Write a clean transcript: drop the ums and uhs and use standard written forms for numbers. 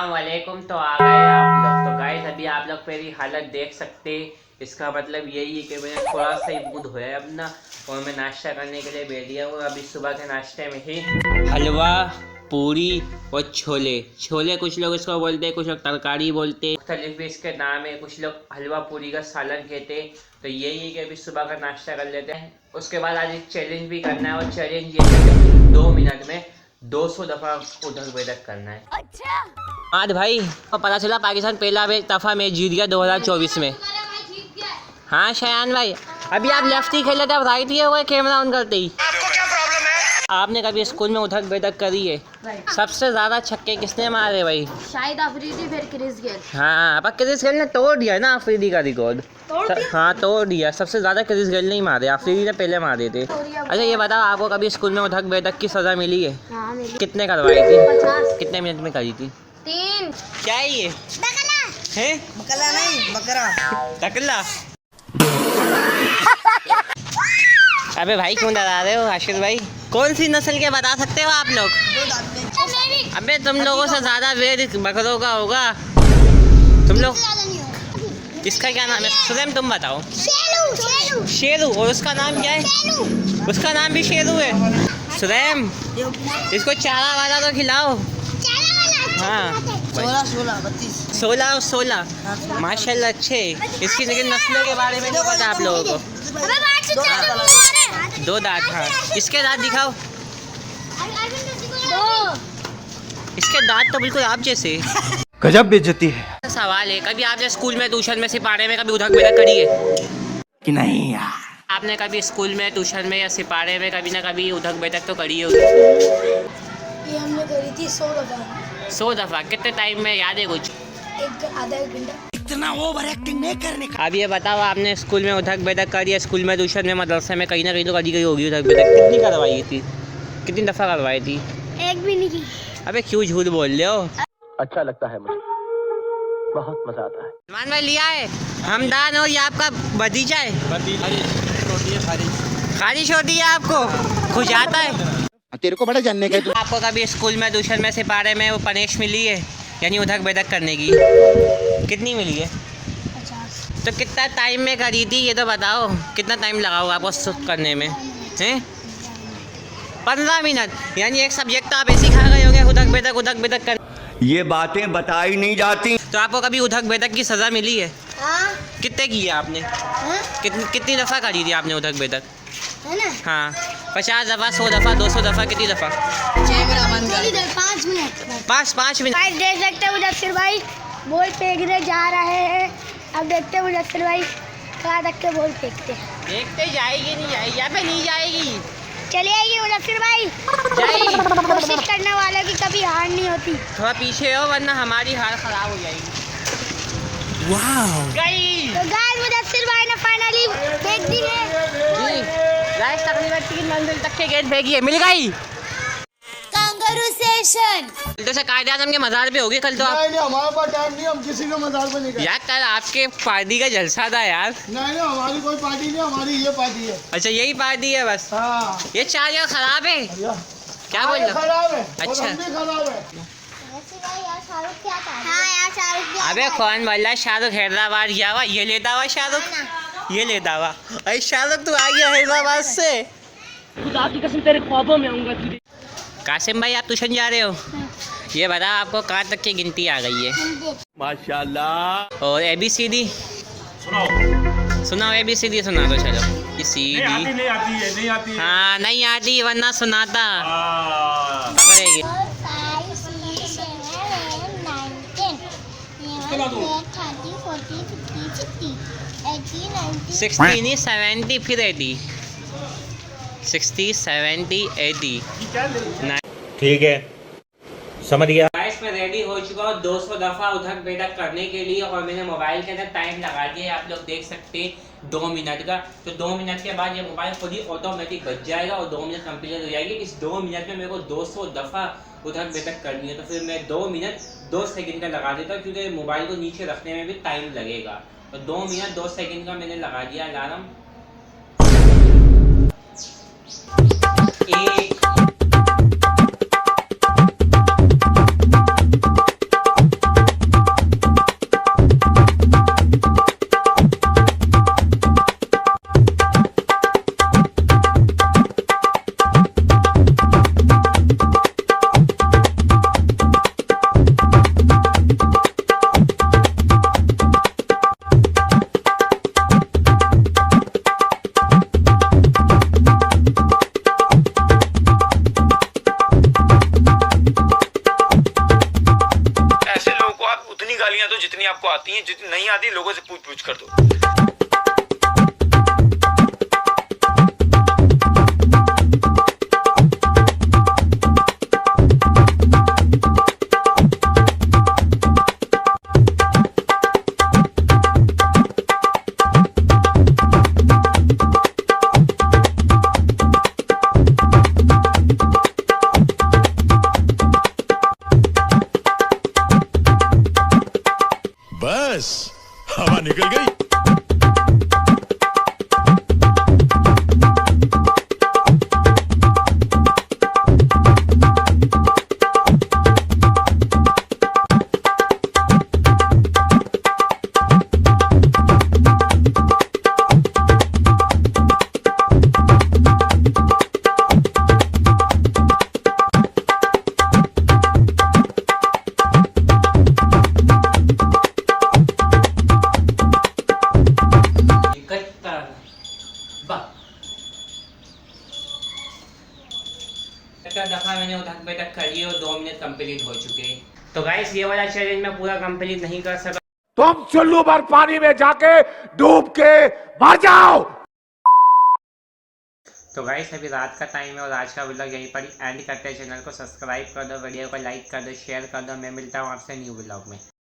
अस्सलाम वालेकुम। तो आ गए आप लोग। तो गाइस अभी आप लोग मेरी हालत देख सकते। इसका मतलब यही है कि मैंने थोड़ा सा ही मुंह धोया है अपना और मैं नाश्ता करने के लिए बैठ गया हूँ। अभी सुबह के नाश्ते में ही हलवा, पूरी और छोले। छोले कुछ लोग इसको बोलते हैं, कुछ लोग तरकारी बोलते हैं, मुख्तलिफ भी इसके नाम है। कुछ लोग हलवा पूरी का सालन कहते हैं। तो यही है कि अभी सुबह का नाश्ता कर लेते हैं। उसके बाद आज एक चैलेंज भी करना है और चैलेंज ये है कि 2 मिनट में 200 दफ़ा उधर बैठक करना है। अच्छा आज भाई तो पता चला पाकिस्तान पहला दफ़ा मैच जीत गया 2024 में। हाँ शयान भाई, अभी आप लेफ्टी खेले थे, अब राइट ही हो गए कैमरा ऑन करते ही। आपको क्या प्रॉब्लम है? आपने कभी स्कूल में उठक बैठक करी है? सबसे ज्यादा छक्के किसने मारे भाई? शाहिद अफरीदी, फिर क्रिस गेल। हाँ पर क्रिस गेल ने तोड़ दिया ना अफरीदी का रिकॉर्ड। हाँ तोड़ दिया, सबसे ज्यादा क्रिस गेल ने ही मारे, अफरीदी ने पहले मारे थे। अच्छा ये बताओ, आपको कभी स्कूल में उठक बैठक की सजा मिली है? हाँ, मिली। कितने करवाई थी? 50। कितने मिनट में करी थी? 3। क्या है ये? है? बकला नहीं, बकरा। तकला। अबे भाई क्यों डरा रहे हो आशिर भाई? कौन सी नस्ल के बता सकते हो आप लोग? अबे तुम लोगों से ज्यादा वेद बकरों का होगा तुम लोग। इसका क्या नाम है? सुरेम तुम बताओ। शेरू। और उसका नाम क्या है? उसका नाम भी शेरू है। सुरेम इसको चारा वाला तो खिलाओ। हाँ 16 माशाल्लाह अच्छे। इसकी लेकिन नस्लों के बारे में नहीं पता आप लोगों को। 2 दांत। हाँ इसके दांत दिखाओ। इसके दांत तो बिल्कुल आप जैसे। गजब बेइज्जती है। सवाल है, कभी आपने स्कूल में ट्यूशन में सिपारे में कभी उठक बैठक करी है कि नहीं यार? आपने कभी स्कूल में ट्यूशन में या सिपारे में कभी ना कभी उठक बैठक तो करी है? ये हमने करी थी 100 दफ़ा। 100 दफ़ा? कितने टाइम में याद है कुछ? आधा एक घंटा। इतना ओवर एक्टिंग नहीं करने का। अब ये बताओ, आपने स्कूल में उठक बैठक करी है? स्कूल में, ट्यूशन में, मदरसे में कहीं ना कहीं तो करी गई होगी उठक बैठक। कितनी करवाई थी? कितनी दफ़ा करवाई थी? एक भी नहीं की। अबे क्यों झूठ बोल रहे हो? अच्छा लगता है मुझे, बहुत मजा आता है। सलमान भाई लिया है हमदान और ये आपका भतीजा है। खारिश होती है आपको? खुश आता है? तेरे को बड़ा जानने का। आपको कभी स्कूल में, ट्यूशन में, सिपारे में वो पनिश मिली है यानी उठक बैठक करने की? कितनी मिली है? 50। तो कितना टाइम में करी थी ये तो बताओ। कितना टाइम लगा होगा आपको सुख करने में? हैं 15 मिनट? यानी एक सब्जेक्ट तो आप ऐसे खा गए होंगे उठक बैठक कर। ये बातें बताई नहीं जाती। तो आपको कभी उठक बैठक की सज़ा मिली है? हाँ। कितने की है आपने? कितनी दफ़ा करी थी आपने उठक बैठक? है ना? हाँ 50 दफ़ा, 100 दफ़ा, 200 दफ़ा, कितनी दफ़ा? 5 मिनट। 5 मिनट। भाई देख सकते हैं मुजफ्फर भाई बॉल फेंकने जा रहे हैं। अब देखते हैं मुजफ्फर भाई कहाँ तक के बॉल फेंकते हैं। देखते जाएगी नहीं जाएगी? यहाँ पे नहीं जाएगी। चली आएगी मुजफ्फर भाई। जाएगी। कोशिश करने वालों की कभी हार नहीं होती। थोड़ा पीछे हो वरना हमारी हार ख़राब हो जाएगी। गई। तो गाइस मुजफ्फर भाई ने फाइनली फेंक दी है। राइस तकरीबन 3 मंजिल तक के गेंद फेंकी है, मिल गई। कांगारू सेशन तो से कायदे आज़म के मज़ार पे होगी कल तो आप? नहीं हमारे पास टाइम नहीं, हम किसी के मज़ार पे नहीं गए। यार कल आपके पार्टी का जलसा था यार। नहीं हमारी कोई पार्टी नहीं, हमारी ये पार्टी है। अच्छा यही पार्टी है बस? हाँ ये चार्जर खराब है क्या? बोल रहे हो? खराब है। अच्छा। और हम भी खराब है। अबे कौन बोल रहा है शाहरुख हैदराबाद गया हुआ? ये लेता हुआ शाहरुख, ये लेता हुआ। अरे शाहरुख तू आ गया हैदराबाद से? खुदा की कसम तेरे ख्वाबों में आऊंगा तुझे। कासिम भाई आप ट्यूशन जा रहे हो? ये बता आपको कहाँ तक की गिनती आ गई है? माशाल्लाह। और ABCD सुनाओ। ABCD सुना दो चलो। ये CD नहीं आती है। हाँ नहीं आती वरना सुनाता। पकड़ेगी। 60 नहीं 70 फिर 80। 60 70 80। ठीक है समझ गया। गाइस मैं रेडी हो चुका हूँ 200 दफ़ा उठक बैठक करने के लिए और मैंने मोबाइल के अंदर टाइम लगा दिया है, आप लोग देख सकते हैं 2 मिनट का। तो 2 मिनट के बाद ये मोबाइल खुद ही ऑटोमेटिक बच जाएगा और 2 मिनट कंप्लीट हो जाएगी। इस 2 मिनट में मेरे को 200 दफ़ा उठक बैठक करनी है। तो फिर मैं 2 मिनट 2 सेकंड का लगा देता हूँ क्योंकि मोबाइल को नीचे रखने में भी टाइम लगेगा। तो 2 मिनट 2 सेकंड का मैंने लगा दिया अलार्म। 1 है, जितनी नहीं आती लोगों से पूछ पूछ कर दो। बस हवा निकल गई। दफा मैंने उठक बैठक करी और 2 मिनट कंप्लीट हो चुके हैं। तो गाइस ये वाला चैलेंज मैं पूरा कंप्लीट नहीं कर सका। तुम चुल्लू भर पानी में जाके डूब के मर जाओ। तो गाइस अभी रात का टाइम है और आज का व्लॉग यहीं पर एंड करते हैं। चैनल को सब्सक्राइब कर दो, वीडियो को लाइक कर दो, शेयर कर दो। मैं मिलता हूँ आपसे न्यू व्लॉग में।